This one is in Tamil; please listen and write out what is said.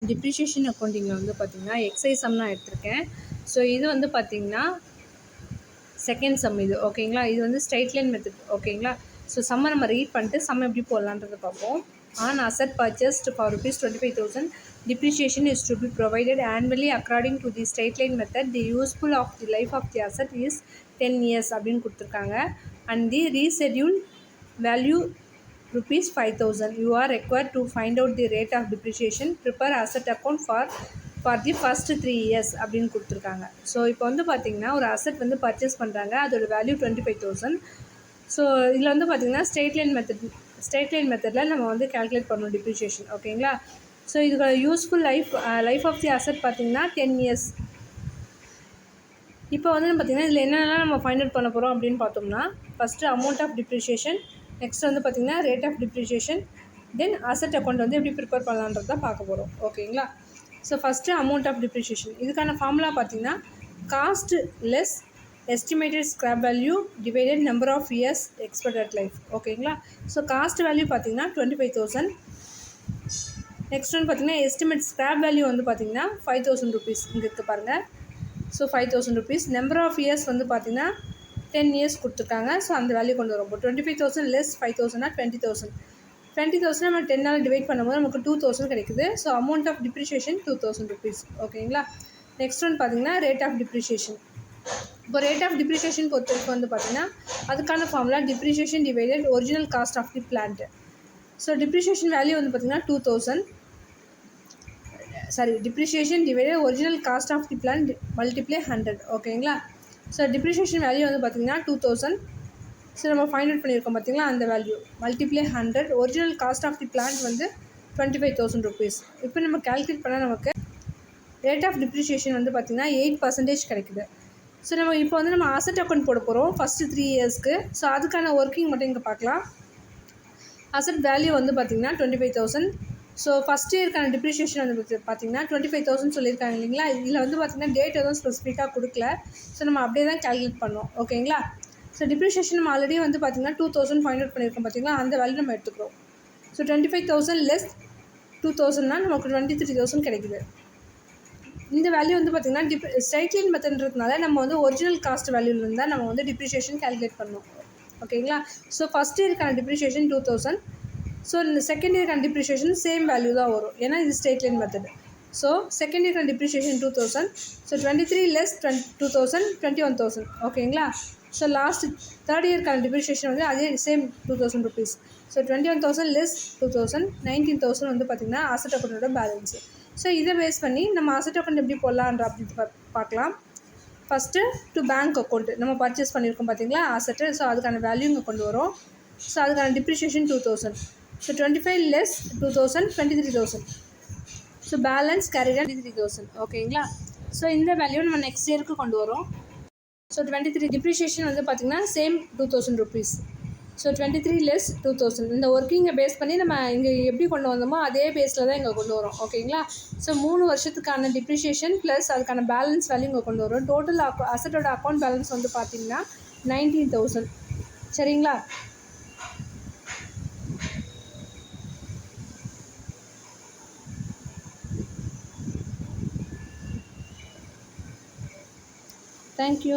டிப்ரிஷியேஷன் அக்கௌண்டிங்கில் வந்து பார்த்திங்கன்னா எக்ஸைஸ் சம் நான் எடுத்திருக்கேன். ஸோ இது வந்து பார்த்திங்கன்னா செகண்ட் சம் இது ஓகேங்களா. இது வந்து ஸ்ட்ரைட் லைன் மெத்தட் ஓகேங்களா. ஸோ சம்மை நம்ம ரீட் பண்ணிட்டு சம் எப்படி போடலான்றதை பார்ப்போம். On asset purchased for ₹25,000 depreciation is to be provided annually according to the straight line method. The useful of the life of the asset is 10 years அப்படின்னு கொடுத்துருக்காங்க. And the rescheduled value ₹5,000. You are required to find out the rate of depreciation. Prepare asset account for the first 3 years அப்படின்னு கொடுத்துருக்காங்க. ஸோ இப்போ வந்து பார்த்திங்கன்னா ஒரு அசெட் வந்து பர்ச்சேஸ் பண்ணுறாங்க, அதோட வேல்யூ 25,000. ஸோ இதில் வந்து பார்த்திங்கன்னா ஸ்ட்ரெயிட் லைன் மெத்தடில் நம்ம வந்து கால்குலேட் பண்ணணும் டிப்ரிஷியேஷன் ஓகேங்களா. ஸோ இதுக்கு useful life of the asset பார்த்திங்கன்னா 10 years. இப்போ வந்து பார்த்திங்கன்னா இதில் என்னென்னலாம் நம்ம ஃபைண்ட் அவுட் பண்ண போகிறோம் அப்படின்னு பார்த்தோம்னா, first amount of depreciation, next வந்து பார்த்திங்கன்னா rate of depreciation, then asset account வந்து எப்படி ப்ரிப்பேர் பண்ணலான்றது தான் பார்க்க போகிறோம் ஓகேங்களா. So first amount of depreciation, இதுக்கான ஃபார்முலா பார்த்திங்கன்னா cost less estimated scrap value divided number of years expected life ஓகேங்களா. ஸோ காஸ்ட் வேல்யூ பார்த்திங்கன்னா 25,000. நெக்ஸ்ட் வந்து பார்த்திங்கன்னா எஸ்டிமேட் ஸ்க்ராப் வேல்யூ வந்து பார்த்திங்கன்னா ₹5,000 இங்கே இருக்குது பாருங்கள். ஸோ ₹5,000. நம்பர் ஆஃப் இயர்ஸ் வந்து பார்த்திங்கன்னா 10 years கொடுத்துருக்காங்க. ஸோ அந்த வேல்யூ கொண்டு வரும். 25,000 லெஸ் 5,000 20,000. 20,000 நம்ம 10 டிவைட் பண்ணும்போது நமக்கு 2,000 கிடைக்குது. ஸோ அமௌண்ட் ஆஃப் டிப்ரிஷியேஷன் ₹2,000 ஓகேங்களா. நெக்ஸ்ட் ஒன் பார்த்திங்கன்னா ரேட் ஆஃப் டிப்ரிஷியேஷன். இப்போ ரேட் ஆஃப் டிப்ரிஷியேஷன் பொறுத்தவரைக்கும் வந்து பார்த்திங்கன்னா அதுக்கான formula depreciation divided original cost of the plant. So depreciation value வந்து பார்த்திங்கன்னா 2,000. Depreciation divided original cost of the plant multiply 100 ஓகேங்களா. ஸோ டிப்ரிஷியேஷன் வேல்யூ வந்து பார்த்திங்கன்னா 2,000. ஸோ நம்ம ஃபைண்ட் அவுட் பண்ணியிருக்கோம் பார்த்திங்களா அந்த value multiply 100. Original cost of the plant வந்து ₹25,000. இப்போ நம்ம கால்குலேட் பண்ணால் நமக்கு ரேட் ஆஃப் டிப்ரிஷியேஷன் வந்து பார்த்திங்கன்னா 8% கிடைக்குது. ஸோ நம்ம இப்போ வந்து நம்ம அசெட் அக்கௌண்ட் போட போகிறோம் ஃபஸ்ட்டு 3 இயர்ஸ்க்கு. ஸோ அதுக்கான ஒர்க்கிங் மட்டும் இங்கே பார்க்கலாம். அசெட் வேல்யூ வந்து பார்த்திங்கன்னா 25,000. ஸோ ஃபஸ்ட் இயர்க்கான டிப்ரிஷியேஷன் வந்து பார்த்திங்கன்னா 25,000 சொல்லியிருக்காங்க இல்லைங்களா. இதில் வந்து பார்த்திங்கன்னா டேட் எதுவும் ஸ்பெசிஃபிக்காக கொடுக்கல. ஸோ நம்ம அப்படியே தான் கால்குலேட் பண்ணோம் ஓகேங்களா. ஸோ டிப்ரிஷியேஷன் நம்ம ஆல்ரெடி வந்து பார்த்திங்கன்னா 2,000 ஃபைண்ட் அவுட் பண்ணியிருக்கோம் பார்த்திங்களா, அந்த வேல்யூ நம்ம எடுத்துக்கிறோம். ஸோ 25,000 லெஸ் 2,000னா நமக்கு 23,000 கிடைக்குது. இந்த வேல்யூ வந்து பார்த்திங்கன்னா ஸ்ட்ரைட் லைன் மெத்தட்ன்றதுனால நம்ம வந்து ஒரிஜினல் காஸ்ட் வேல்யூலேருந்து தான் நம்ம வந்து டிப்ரிஷியேஷன் கால்குலேட் பண்ணோம் ஓகேங்களா. ஸோ ஃபஸ்ட் இயர்க்கான டிப்ரிஷியேஷன் 2,000. ஸோ இந்த செகண்ட் இயர்க்கான டிப்ரிஷியேஷன் சேம் வேல்யூ தான் வரும், ஏன்னா இது straight line method. So second இயர்க்கான டிப்ரிஷியேஷன் 2,000. ஸோ 23 லெஸ் 2,000 21,000 ஓகேங்களா. ஸோ லாஸ்ட் தேர்ட் இயர்க்கான டிப்ரிஷியேஷன் வந்து அதே சேம் ₹2,000. ஸோ 21,000 லெஸ் 2,000 19,000 வந்து பார்த்திங்கன்னா அசெட் அக்கௌண்ட்டோட பேலன்ஸு. ஸோ இதை பேஸ் பண்ணி நம்ம அசெட் அக்கௌண்ட் எப்படி போடலான்ற அப்படின்னு பார்க்கலாம். ஃபஸ்ட்டு டு பேங்க் அக்கௌண்ட் நம்ம பர்ச்சேஸ் பண்ணியிருக்கோம் பார்த்திங்களா அசெட்டு. ஸோ அதுக்கான வேல்யூ இங்கே கொண்டு வரும். ஸோ அதுக்கான depreciation 2,000. So 25 less 2,000 23,000. So balance carried 23,000 ஓகேங்களா. ஸோ இந்த வேல்யூ நம்ம நெக்ஸ்ட் இயருக்கு கொண்டு வரோம். ஸோ 23 டிப்ரிஷியேஷன் வந்து பார்த்திங்கன்னா சேம் ₹2,000. So 23 less 2,000. இந்த ஒர்க்கிங்கை பேஸ் பண்ணி நம்ம இங்கே எப்படி கொண்டு வந்தோமோ அதே பேஸில் தான் இங்கே கொண்டு வரோம் ஓகேங்களா. ஸோ 3 வருஷத்துக்கான டிப்ரிஷியேஷன் ப்ளஸ் அதுக்கான பேலன்ஸ் வேல்யூ இங்கே கொண்டு வரும். டோட்டல் அசட்டோட அக்கௌண்ட் பேலன்ஸ் வந்து பார்த்திங்கன்னா 19,000 சரிங்களா. Thank you.